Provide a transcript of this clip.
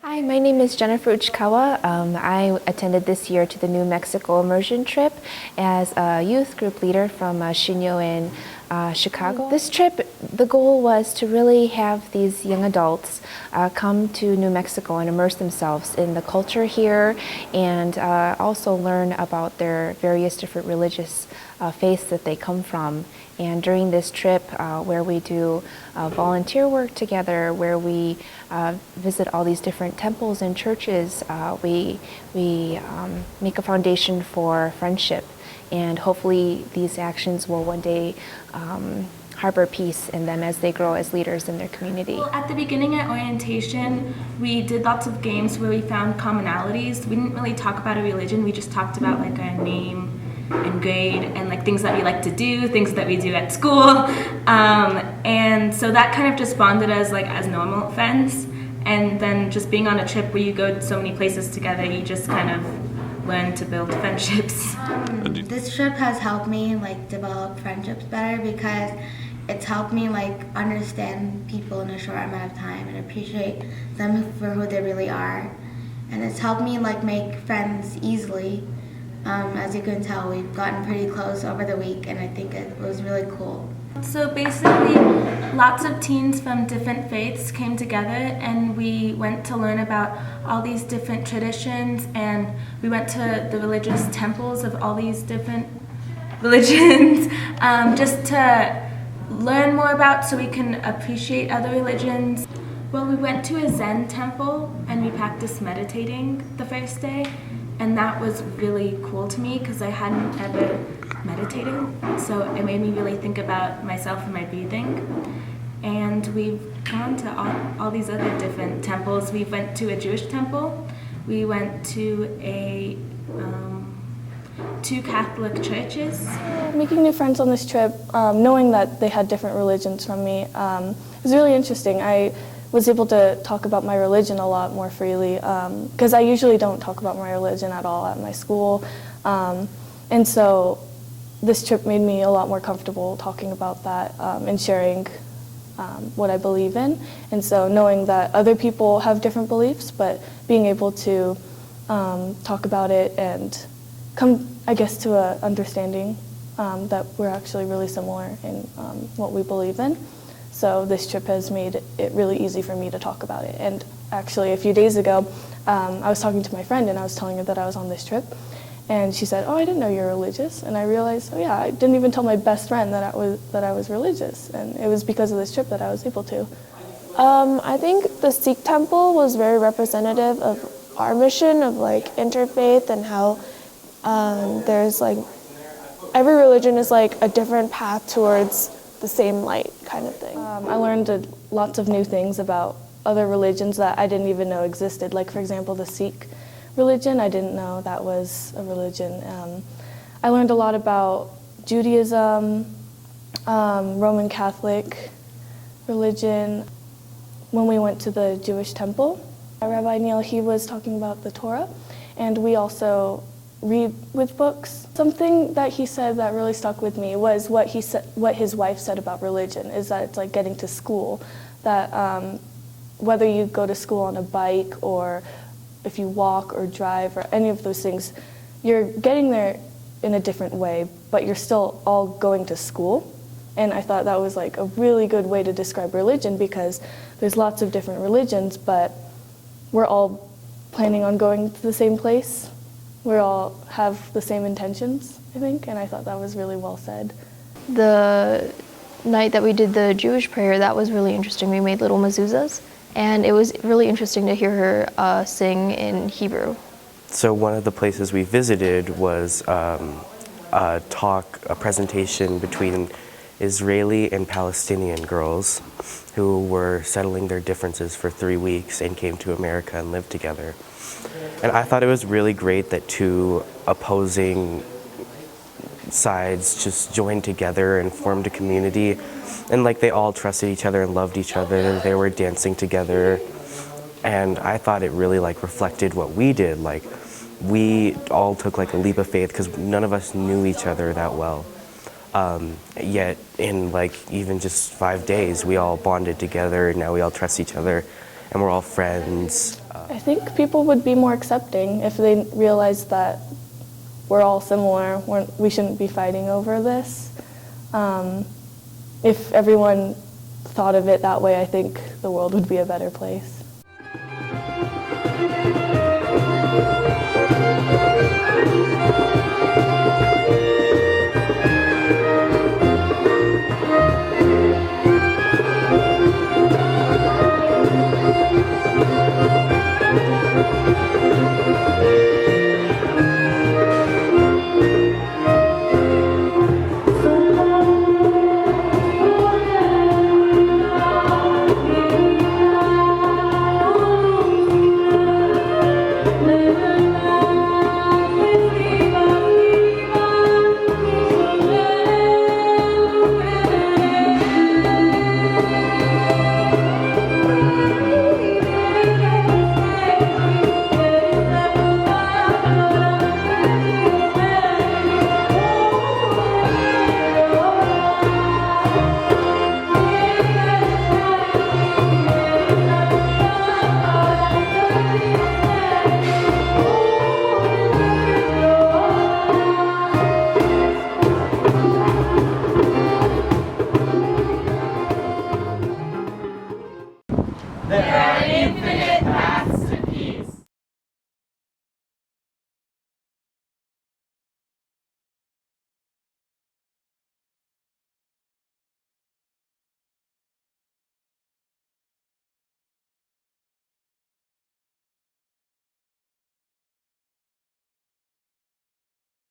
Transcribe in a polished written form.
Hi, my name is Jennifer Uchikawa. I attended this year to the New Mexico Immersion trip as a youth group leader from Shinnyo-en Chicago. This trip, the goal was to really have these young adults come to New Mexico and immerse themselves in the culture here and also learn about their various different religious faiths that they come from. And during this trip, where we do volunteer work together, where we visit all these different temples and churches, we make a foundation for friendship. And hopefully these actions will one day harbor peace in them as they grow as leaders in their community. Well, at the beginning at orientation, we did lots of games where we found commonalities. We didn't really talk about a religion, we just talked about like our name and grade and like things that we like to do, things that we do at school. And so that kind of just bonded us like as normal friends. And then just being on a trip where you go to so many places together, you just kind of learn to build friendships. This trip has helped me like develop friendships better because it's helped me like understand people in a short amount of time and appreciate them for who they really are. And it's helped me like make friends easily. As you can tell, we've gotten pretty close over the week, and I think it was really cool. So basically, lots of teens from different faiths came together, and we went to learn about all these different traditions, and we went to the religious temples of all these different religions just to learn more about so we can appreciate other religions. Well, we went to a Zen temple, and we practiced meditating the first day. And that was really cool to me because I hadn't ever meditated. So it made me really think about myself and my breathing. And we've gone to all these other different temples. We went to a Jewish temple. We went to two Catholic churches. Making new friends on this trip, knowing that they had different religions from me, was really interesting. I was able to talk about my religion a lot more freely because I usually don't talk about my religion at all at my school. And so this trip made me a lot more comfortable talking about that and sharing what I believe in. And so knowing that other people have different beliefs, but being able to talk about it and come, I guess, to an understanding that we're actually really similar in what we believe in. So this trip has made it really easy for me to talk about it. And actually a few days ago, I was talking to my friend and I was telling her that I was on this trip. And she said, "Oh, I didn't know you're religious." And I realized, oh yeah, I didn't even tell my best friend that I was religious. And it was because of this trip that I was able to. I think the Sikh temple was very representative of our mission of like interfaith and how there's like, every religion is like a different path towards the same light kind of thing. I learned lots of new things about other religions that I didn't even know existed. Like, for example, the Sikh religion, I didn't know that was a religion. I learned a lot about Judaism, Roman Catholic religion. When we went to the Jewish temple, Rabbi Neil, he was talking about the Torah, and we also read with books. Something that he said that really stuck with me was what his wife said about religion, is that it's like getting to school, that whether you go to school on a bike or if you walk or drive or any of those things, you're getting there in a different way, but you're still all going to school. And I thought that was like a really good way to describe religion because there's lots of different religions, but we're all planning on going to the same place. We all have the same intentions, I think, and I thought that was really well said. The night that we did the Jewish prayer, that was really interesting. We made little mezuzahs, and it was really interesting to hear her sing in Hebrew. So one of the places we visited was a presentation between Israeli and Palestinian girls who were settling their differences for 3 weeks and came to America and lived together. And I thought it was really great that two opposing sides just joined together and formed a community. And like they all trusted each other and loved each other. They were dancing together. And I thought it really like reflected what we did. Like we all took like a leap of faith because none of us knew each other that well. Yet in like even just 5 days, we all bonded together and now we all trust each other. and we're all friends. I think people would be more accepting if they realized that we're all similar. We shouldn't be fighting over this. If everyone thought of it that way, I think the world would be a better place.